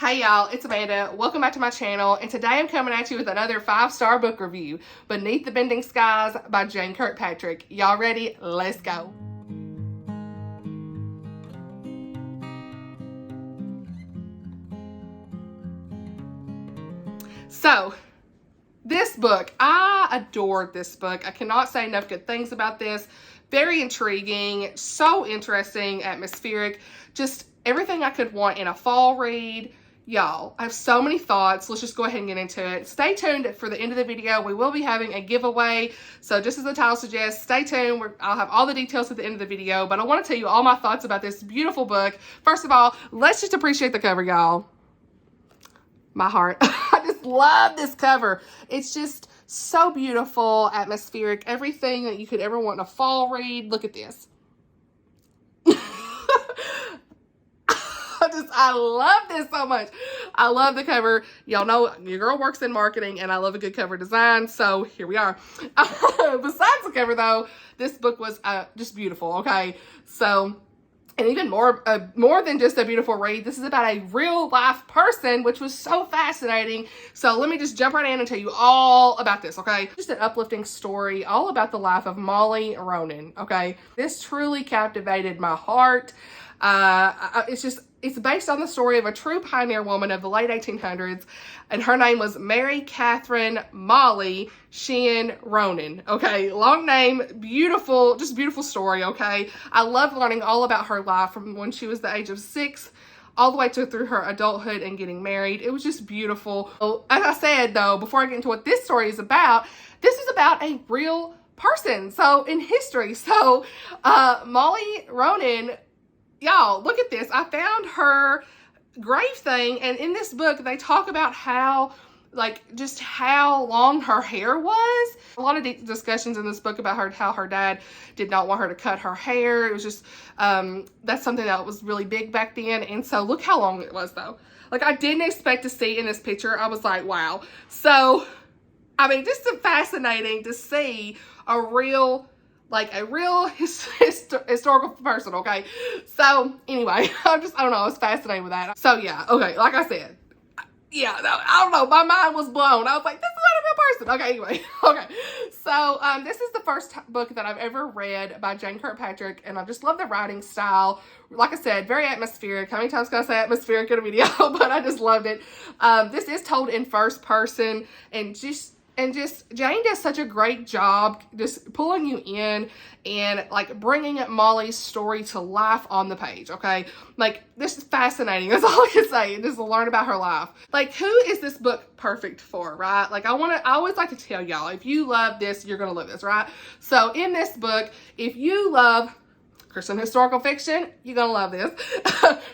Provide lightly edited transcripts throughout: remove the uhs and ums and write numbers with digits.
Hey y'all, it's Amanda. Welcome back to my channel, and today I'm coming at you with another 5-star book review, Beneath the Bending Skies by Kirkpatrick. Y'all ready? Let's go. So, this book, I adored this book. I cannot say enough good things about this. Very intriguing, so interesting, atmospheric, just everything I could want in a fall read. Y'all, I have so many thoughts. Let's just go ahead and get into it. Stay tuned for the end of the video. We will be having a giveaway. So just as the title suggests, stay tuned. I'll have all the details at the end of the video. But I want to tell you all my thoughts about this beautiful book. First of all, let's just appreciate the cover, y'all. My heart. I just love this cover. It's just so beautiful, atmospheric, everything that you could ever want in a fall read. Look at this. I love this so much. I love the cover. Y'all know your girl works in marketing and I love a good cover design. So here we are. Besides the cover though, this book was just beautiful. Okay. So, and even more than just a beautiful read, this is about a real life person, which was so fascinating. So let me just jump right in and tell you all about this, okay? Just an uplifting story all about the life of Molly Ronan, okay? This truly captivated my heart. It's based on the story of a true pioneer woman of the late 1800s, and her name was Mary Catherine Molly Sheehan Ronan. Okay, long name, beautiful, just beautiful story. Okay, I loved learning all about her life from when she was the age of 6 all the way through her adulthood and getting married. It was just beautiful. As I said though, before I get into what this story is about, this is about a real person. So in history, Molly Ronan. Y'all, look at this. I found her grave thing, and in this book, they talk about how, just how long her hair was. A lot of discussions in this book about how her dad did not want her to cut her hair. It was just, that's something that was really big back then, and so look how long it was, though. I didn't expect to see in this picture. I was like, wow. So, I mean, just fascinating to see a real historical person, okay? So, anyway, I don't know, I was fascinated with that. So, yeah, okay, like I said, yeah, no, I don't know, my mind was blown. I was like, this is not a real person. Okay, anyway, okay. So, this is the first book that I've ever read by Kirkpatrick, and I just love the writing style. Like I said, very atmospheric. How many times can I say atmospheric in a video? But I just loved it. This is told in first person, and Jane does such a great job just pulling you in and bringing Molly's story to life on the page, okay? This is fascinating. That's all I can say, just to learn about her life. Who is this book perfect for, right? I always like to tell y'all, if you love this, you're gonna love this, right? So in this book, if you love Christian historical fiction, you're gonna love this.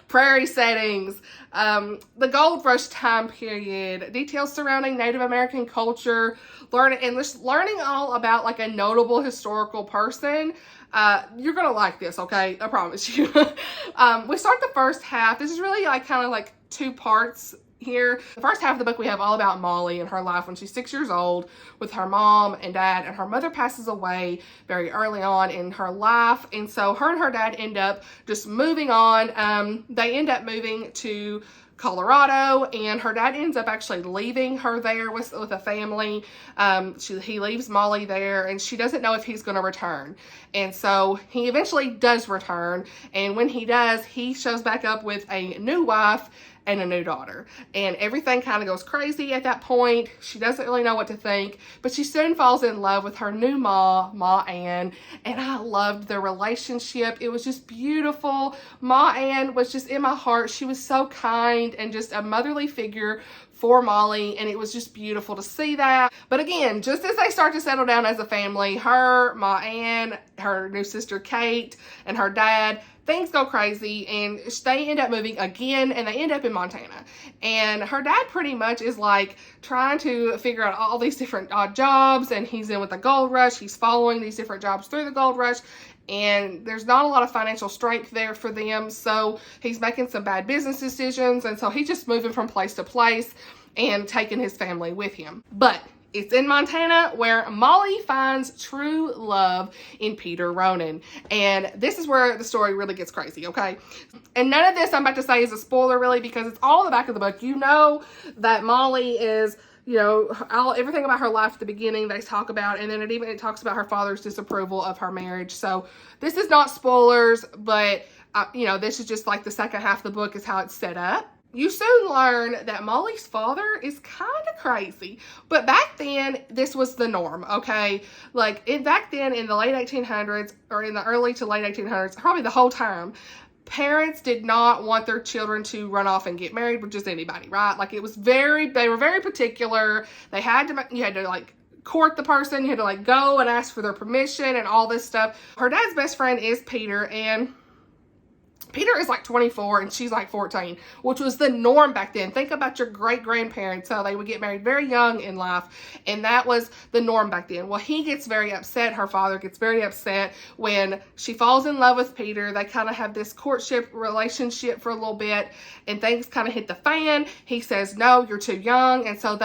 Prairie settings, the gold rush time period, details surrounding Native American culture, learning all about a notable historical person. You're gonna like this, okay? I promise you. We start the first half. This is really kind of two parts here. The first half of the book, we have all about Molly and her life when she's 6 years old with her mom and dad, and her mother passes away very early on in her life, and so her and her dad end up just moving on. They end up moving to Colorado, and her dad ends up actually leaving her there with a family. He leaves Molly there, and she doesn't know if he's going to return. And so he eventually does return, and when he does, he shows back up with a new wife and a new daughter, and everything kind of goes crazy at that point. She doesn't really know what to think, but she soon falls in love with her new Ma Ann, and I loved their relationship. It was just beautiful. Ma Ann was just in my heart. She was so kind and just a motherly figure for Molly, and it was just beautiful to see that. But again, just as they start to settle down as a family, her, Ma Ann, her new sister Kate, and her dad, things go crazy, and they end up moving again, and they end up in Montana. And her dad pretty much is trying to figure out all these different odd jobs, and he's in with the gold rush. He's following these different jobs through the gold rush, and there's not a lot of financial strength there for them, so he's making some bad business decisions, and so he's just moving from place to place and taking his family with him. But It's in Montana, where Molly finds true love in Peter Ronan. And this is where the story really gets crazy, okay? And none of this I'm about to say is a spoiler, really, because it's all in the back of the book. You know that Molly is, you know, everything about her life at the beginning they talk about, and then it talks about her father's disapproval of her marriage. So this is not spoilers, but, you know, this is just like the second half of the book is how it's set up. You soon learn that Molly's father is kind of crazy. But back then, this was the norm, okay? Like, back then in the late 1800s, or in the early to late 1800s, probably the whole time, parents did not want their children to run off and get married with just anybody, right? Like, they were very particular. You had to, like, court the person. You had to, like, go and ask for their permission and all this stuff. Her dad's best friend is Peter, and Peter is like 24 and she's like 14, which was the norm back then. Think about your great-grandparents, how they would get married very young in life, and that was the norm back then. Well, he gets very upset, her father gets very upset when she falls in love with Peter. They kind of have this courtship relationship for a little bit, and things kind of hit the fan. He says, no, you're too young, and so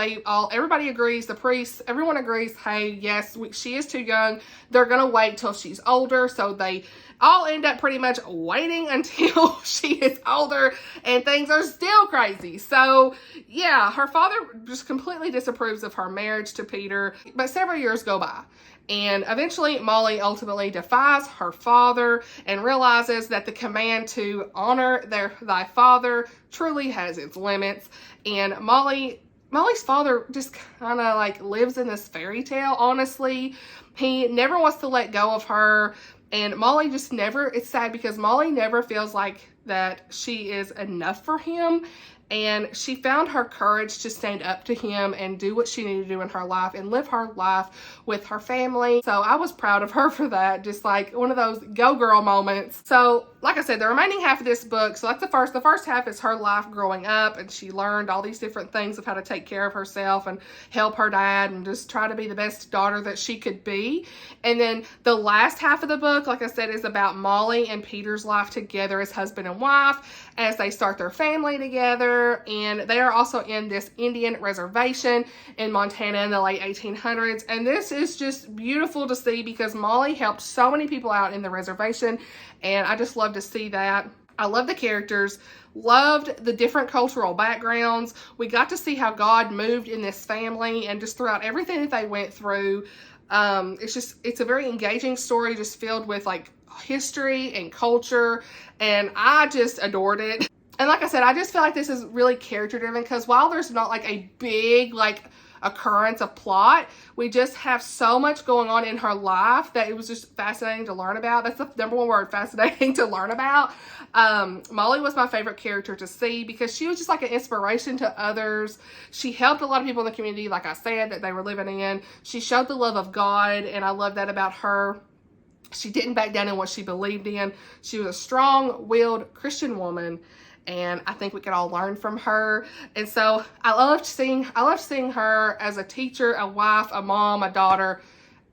everybody agrees, the priests, everyone agrees, hey, yes, she is too young. They're going to wait till she's older, so they all end up pretty much waiting until she is older, and things are still crazy. So, yeah, her father just completely disapproves of her marriage to Peter, but several years go by. And eventually, Molly ultimately defies her father and realizes that the command to honor thy father truly has its limits. And Molly's father just kind of like lives in this fairy tale, honestly. He never wants to let go of her. And Molly just never, it's sad because Molly never feels like that she is enough for him. And she found her courage to stand up to him and do what she needed to do in her life and live her life with her family. So I was proud of her for that. Just like one of those go girl moments. So like I said, the remaining half of this book, so that's the first half is her life growing up, and she learned all these different things of how to take care of herself and help her dad and just try to be the best daughter that she could be. And then the last half of the book, like I said, is about Molly and Peter's life together as husband and wife as they start their family together. And they are also in this Indian reservation in Montana in the late 1800s. And this is just beautiful to see because Molly helped so many people out in the reservation, and I just love to see that. I love the characters, loved the different cultural backgrounds. We got to see how God moved in this family and just throughout everything that they went through. It's a very engaging story, just filled with like history and culture, and I just adored it. And like I said, I just feel like this is really character driven because while there's not like a big occurrence of plot, we just have so much going on in her life that it was just fascinating to learn about. That's the number one word, fascinating to learn about. Molly was my favorite character to see because she was just like an inspiration to others. She helped a lot of people in the community, like I said, that they were living in. She showed the love of God, and I love that about her. She didn't back down in what she believed in. She was a strong-willed Christian woman, and I think we could all learn from her. And so I loved seeing her as a teacher, a wife, a mom, a daughter,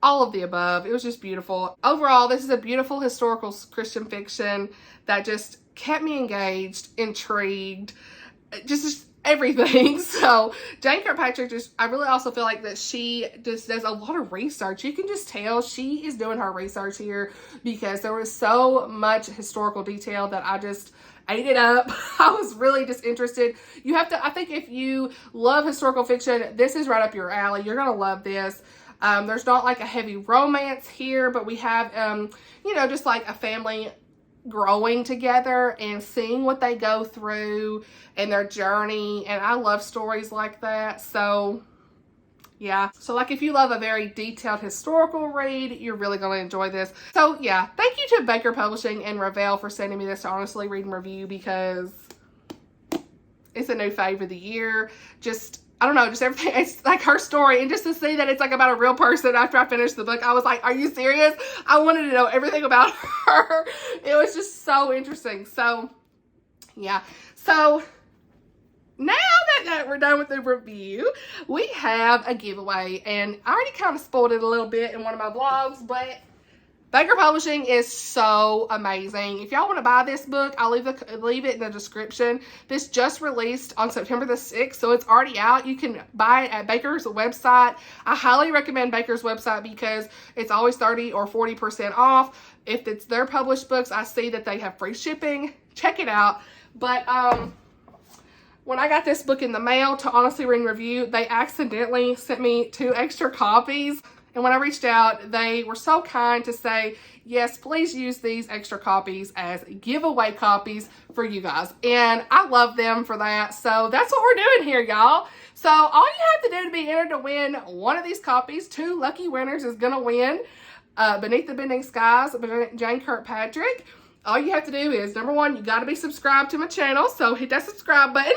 all of the above. It was just beautiful. Overall, this is a beautiful historical Christian fiction that just kept me engaged, intrigued, just everything. So Jane Kirkpatrick, I really also feel like that she just does a lot of research. You can just tell she is doing her research here because there was so much historical detail that I just ate it up. I was really just interested. I think if you love historical fiction, this is right up your alley. You're going to love this. There's not like a heavy romance here, but we have, just like a family growing together and seeing what they go through and their journey. And I love stories like that. So yeah. So like if you love a very detailed historical read, you're really going to enjoy this. So yeah, thank you to Baker Publishing and Revel for sending me this to honestly read and review because it's a new fave of the year. I don't know, just everything. It's like her story, and just to see that it's like about a real person after I finished the book, I was like, are you serious? I wanted to know everything about her. It was just so interesting. So yeah. So now that we're done with the review, we have a giveaway, and I already kind of spoiled it a little bit in one of my vlogs, but Baker Publishing is so amazing. If y'all want to buy this book, I'll leave it in the description. This just released on September the 6th, so it's already out. You can buy it at Baker's website. I highly recommend Baker's website because it's always 30 or 40% off. If it's their published books, I see that they have free shipping. Check it out. But when I got this book in the mail to Honestly Ring Review, they accidentally sent me 2 extra copies. And when I reached out, they were so kind to say, yes, please use these extra copies as giveaway copies for you guys. And I love them for that. So that's what we're doing here, y'all. So all you have to do to be entered to win one of these copies, 2 lucky winners is going to win Beneath the Bending Skies by Jane Kirkpatrick. All you have to do is, number 1, you got to be subscribed to my channel. So hit that subscribe button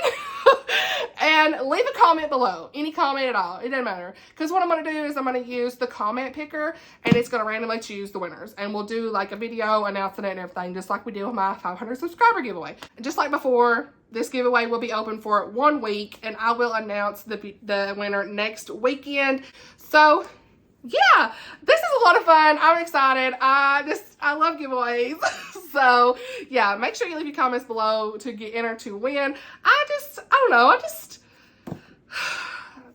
and leave a comment below. Any comment at all. It doesn't matter. Because what I'm going to do is I'm going to use the comment picker and it's going to randomly choose the winners. And we'll do like a video announcing it and everything, just like we did with my 500 subscriber giveaway. And just like before, this giveaway will be open for 1 week and I will announce the winner next weekend. So yeah, this is a lot of fun. I'm excited. I love giveaways. So yeah, make sure you leave your comments below to get entered to win. I don't know.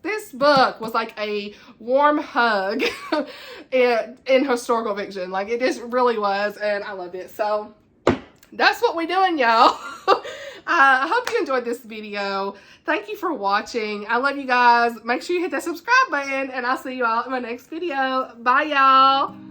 This book was like a warm hug in historical fiction. Like it just really was, and I loved it. So that's what we're doing, y'all. I hope you enjoyed this video. Thank you for watching. I love you guys. Make sure you hit that subscribe button, and I'll see you all in my next video. Bye, y'all.